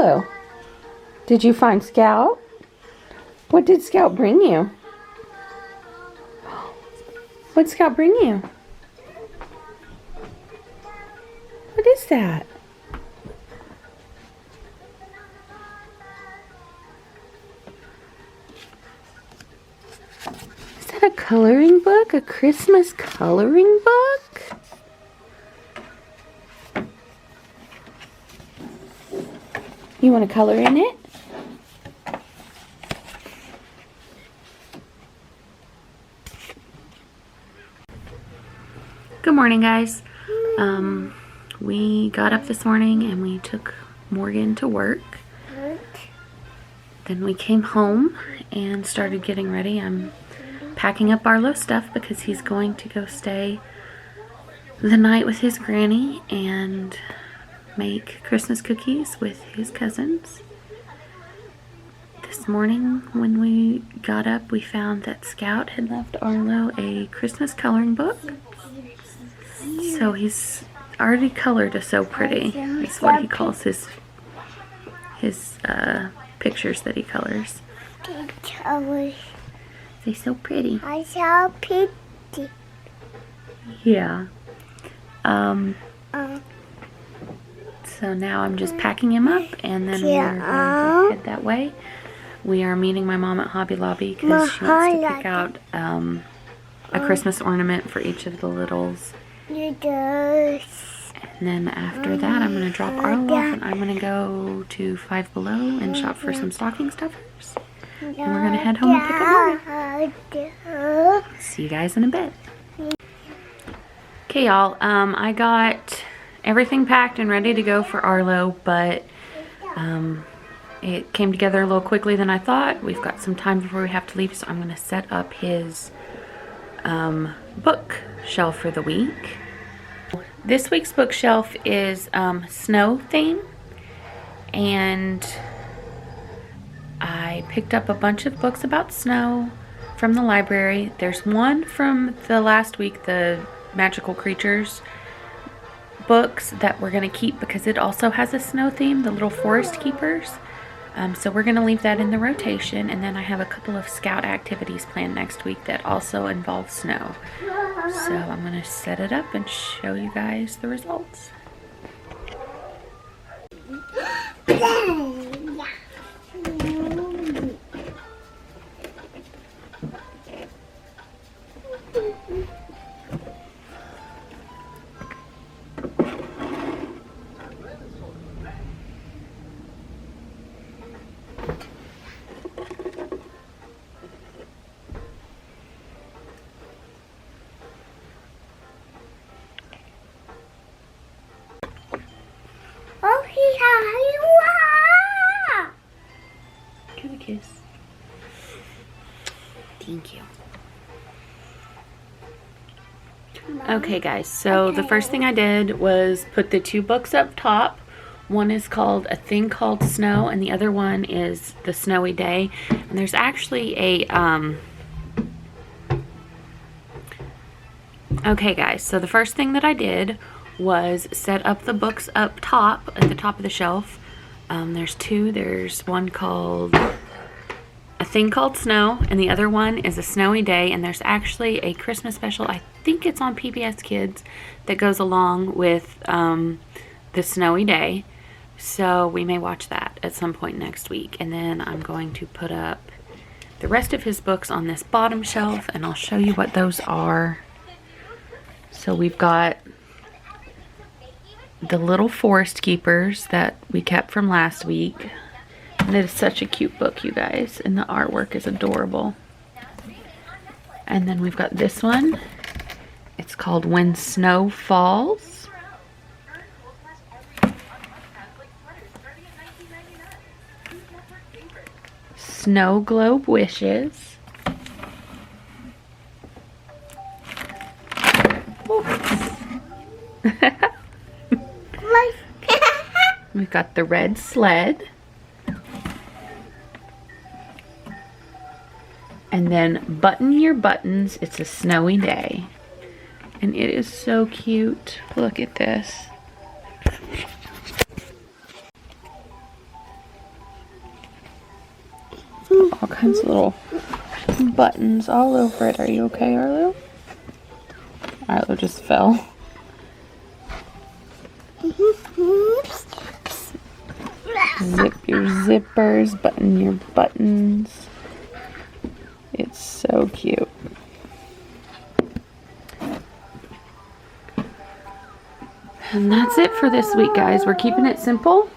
Arlo? Did you find Scout? What did Scout bring you? What did Scout bring you? What is that? Is that a coloring book? A Christmas coloring book? You want to color in it? Good morning, guys. We got up this morning and we took Morgan to work. Then we came home and started getting ready. I'm packing up Arlo's stuff because he's going to go stay the night with his granny and make Christmas cookies with his cousins. This morning when we got up, we found that Scout had left Arlo a Christmas coloring book. So he's already colored a So Pretty. That's what he calls his pictures that he colors. They're so pretty. I so pretty. Yeah. So now I'm just packing him up, and then we're going to head that way. We are meeting my mom at Hobby Lobby because she wants to pick out a Christmas ornament for each of the littles. And then after that, I'm going to drop Arlo off, and I'm going to go to Five Below and shop for some stocking stuffers. And we're going to head home and pick up Morgan. See you guys in a bit. Okay, y'all. I got everything packed and ready to go for Arlo, but it came together a little quickly than I thought. We've got some time before we have to leave, so I'm going to set up his bookshelf for the week. This week's bookshelf is snow theme, and I picked up a bunch of books about snow from the library. There's one from the last week, the Magical Creatures books, that we're going to keep because it also has a snow theme, the Little Forest Keepers. So we're going to leave that in the rotation, and then I have a couple of Scout activities planned next week that also involve snow. So I'm going to set it up and show you guys the results. Give a kiss. Thank you. Okay, guys, so the first thing I did was put the two books up top. One is called A Thing Called Snow, and the other one is The Snowy Day. And there's actually a okay, guys, so the first thing that I did was set up the books up top at the top of the shelf. There's two. There's one called A Thing Called Snow, and the other one is A Snowy Day, and there's actually a Christmas special, I think it's on PBS Kids, that goes along with The Snowy Day. So we may watch that at some point next week. And then I'm going to put up the rest of his books on this bottom shelf, and I'll show you what those are. So we've got the Little Forest Keepers that we kept from last week. And it is such a cute book, you guys. And the artwork is adorable. And then we've got this one. It's called When Snow Falls. Snow Globe Wishes. We've got The Red Sled. And then Button Your Buttons, It's a Snowy Day. And it is so cute. Look at this. all kinds of little buttons all over it. Are you okay, Arlo? Arlo just fell. Zip your zippers, button your buttons. It's so cute. And that's it for this week, guys. We're keeping it simple.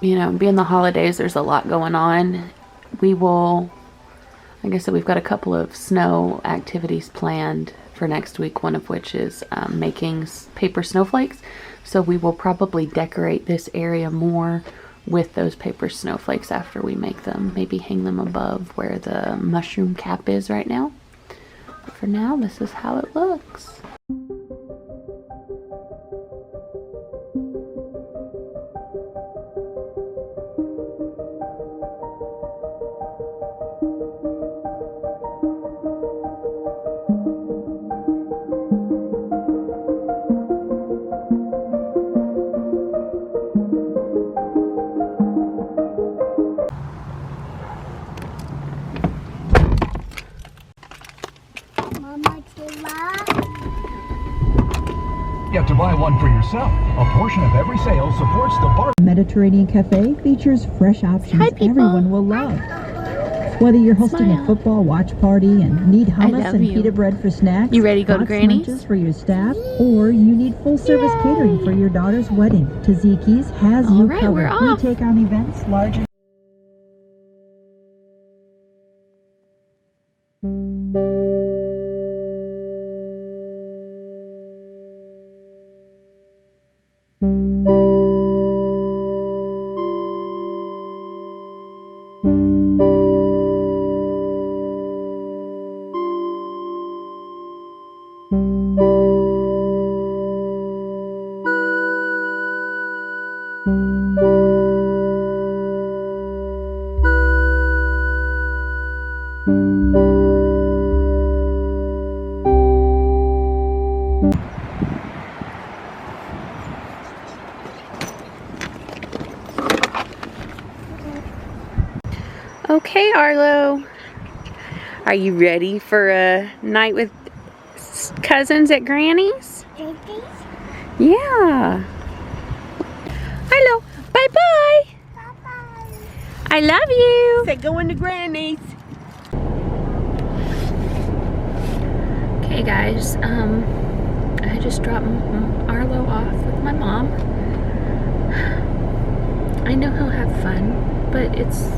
You know, being the holidays, there's a lot going on. We will, like I said, we've got a couple of snow activities planned for next week, one of which is making paper snowflakes. So we will probably decorate this area more with those paper snowflakes after we make them. Maybe hang them above where the mushroom cap is right now. But for now, this is how it looks. You have to buy one for yourself. A portion of every sale supports the bar. Mediterranean Cafe features fresh options everyone will love. Whether you're hosting a football watch party and need hummus and pita bread for snacks, you ready to go to Granny's? Lunches for your staff, or you need full-service catering for your daughter's wedding, Taziki's has you covered. We're off. We take on events large and Okay, Arlo. Are you ready for a night with cousins at Granny's? Yeah. Arlo, bye-bye. Bye-bye. I love you. Say going to Granny's. Okay, guys. I just dropped Arlo off with my mom. I know he'll have fun, but it's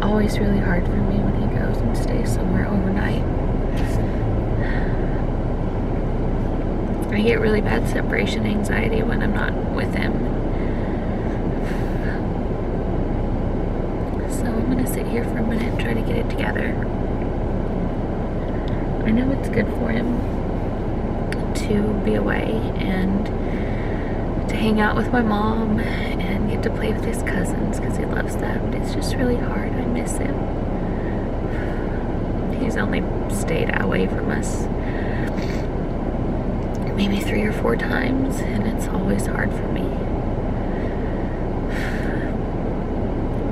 always really hard for me when he goes and stays somewhere overnight. I get really bad separation anxiety when I'm not with him. So I'm gonna sit here for a minute and try to get it together. I know it's good for him to be away and to hang out with my mom and get to play with his cousins because he loves that, but it's just really hard. I miss him. He's only stayed away from us maybe 3 or 4 times, and it's always hard for me.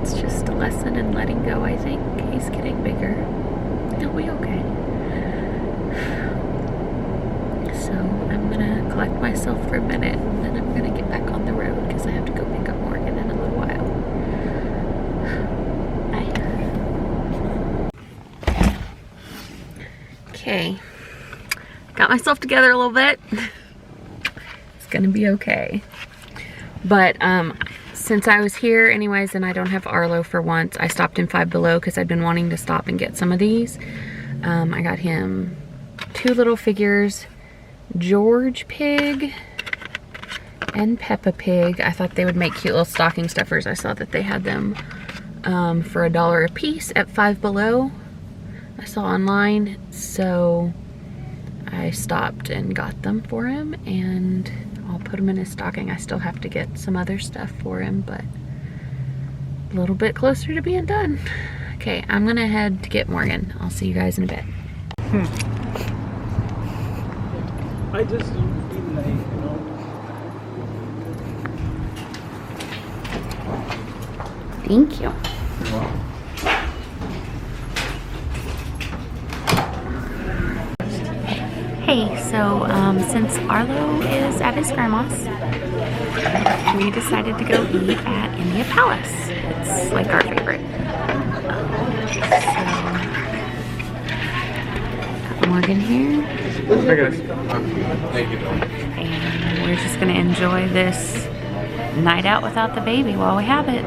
It's just a lesson in letting go, I think. He's getting bigger. He'll be okay. So I'm gonna collect myself for a minute, and then I'm gonna get back on the road because I have to go pick up Morgan in a little while. Bye. Okay, got myself together a little bit. It's gonna be okay. But since I was here anyways, and I don't have Arlo for once, I stopped in Five Below because I'd been wanting to stop and get some of these. I got him 2 little figures, George Pig and Peppa Pig. I thought they would make cute little stocking stuffers. I saw that they had them for $1 a piece at Five Below. I saw online, so I stopped and got them for him, and I'll put them in his stocking. I still have to get some other stuff for him, but a little bit closer to being done. Okay, I'm gonna head to get Morgan. I'll see you guys in a bit. I just feel like, Thank you. Hey, so since Arlo is at his grandma's, we decided to go eat at India Palace. It's like our favorite. Got Morgan here. Hi guys. Thank you. And we're just gonna enjoy this night out without the baby while we have it.